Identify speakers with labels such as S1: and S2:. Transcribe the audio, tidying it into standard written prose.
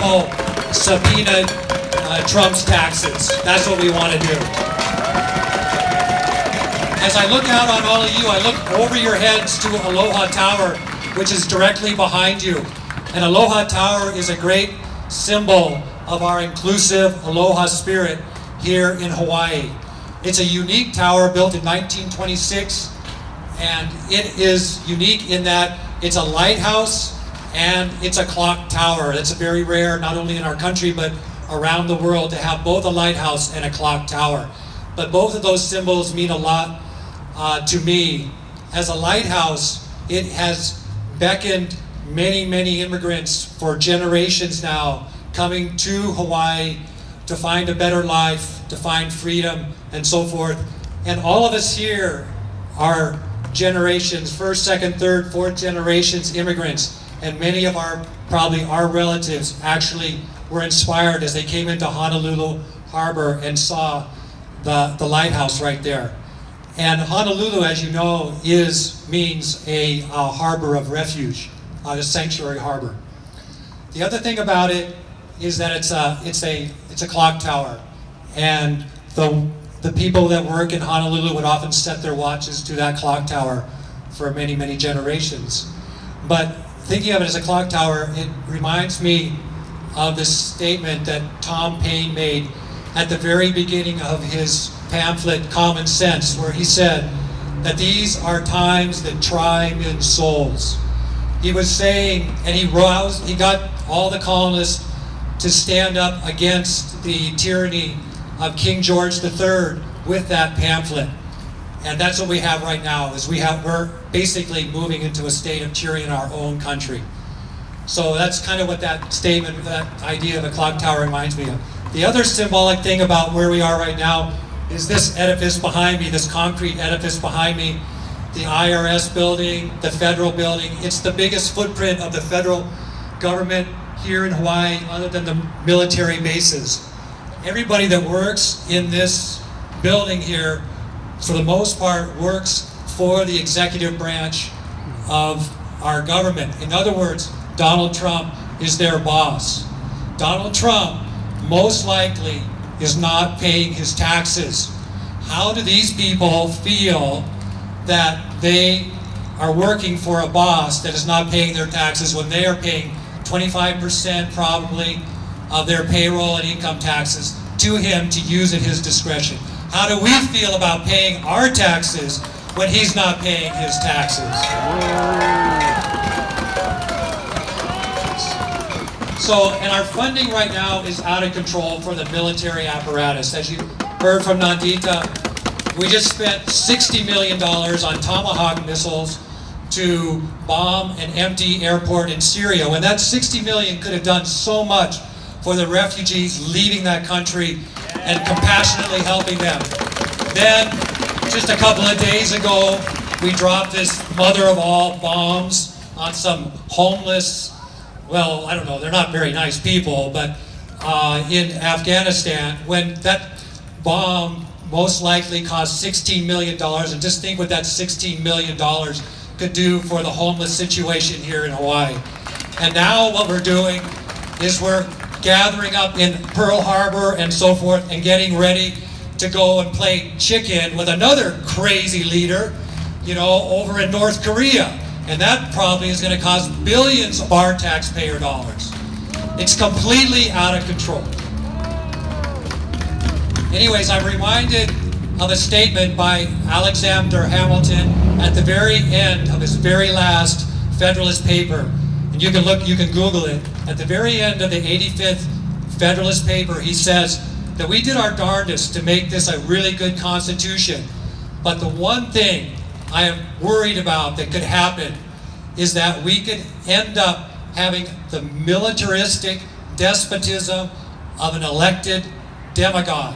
S1: people subpoena Trump's taxes. That's what we want to do. As I look out on all of you, I look over your heads to Aloha Tower, which is directly behind you. And Aloha Tower is a great symbol of our inclusive Aloha spirit here in Hawaii. It's a unique tower built in 1926, and it is unique in that it's a lighthouse and it's a clock tower. It's very rare, not only in our country, but around the world, to have both a lighthouse and a clock tower. But both of those symbols mean a lot to me. As a lighthouse, it has beckoned many, many immigrants for generations now coming to Hawaii to find a better life, to find freedom, and so forth. And all of us here are generations, first, second, third, fourth generations immigrants, and many of probably our relatives actually were inspired as they came into Honolulu Harbor and saw the lighthouse right there. And Honolulu, as you know, means a harbor of refuge, a sanctuary harbor. The other thing about it is that it's a clock tower, and the people that work in Honolulu would often set their watches to that clock tower for many, many generations. But thinking of it as a clock tower, it reminds me of this statement that Tom Paine made at the very beginning of his pamphlet, Common Sense, where he said that these are times that try men's souls. He was saying, and he got all the colonists to stand up against the tyranny of King George III with that pamphlet. And that's what we have right now, is we're basically moving into a state of tyranny in our own country. So that's kind of what that statement, that idea of a clock tower reminds me of. The other symbolic thing about where we are right now is this edifice behind me, this concrete edifice behind me, the IRS building, the federal building. It's the biggest footprint of the federal government here in Hawaii, other than the military bases. Everybody that works in this building here, for the most part, works for the executive branch of our government. In other words, Donald Trump is their boss. Donald Trump most likely is not paying his taxes. How do these people feel that they are working for a boss that is not paying their taxes when they are paying 25% probably of their payroll and income taxes to him to use at his discretion? How do we feel about paying our taxes when he's not paying his taxes? So, and our funding right now is out of control for the military apparatus. As you heard from Nandita, we just spent $60 million on Tomahawk missiles to bomb an empty airport in Syria, when that $60 million could have done so much for the refugees leaving that country and compassionately helping them. Then, just a couple of days ago, we dropped this mother of all bombs on some homeless, well, I don't know, they're not very nice people, but in Afghanistan, when that bomb most likely cost $16 million, and just think what that $16 million could do for the homeless situation here in Hawaii. And now what we're doing is we're gathering up in Pearl Harbor and so forth and getting ready to go and play chicken with another crazy leader, over in North Korea. And that probably is going to cost billions of our taxpayer dollars. It's completely out of control. Anyways, I'm reminded of a statement by Alexander Hamilton at the very end of his very last Federalist paper. And you can Google it. At the very end of the 85th Federalist paper, he says that we did our darndest to make this a really good constitution. But the one thing I am worried about that could happen is that we could end up having the militaristic despotism of an elected demagogue.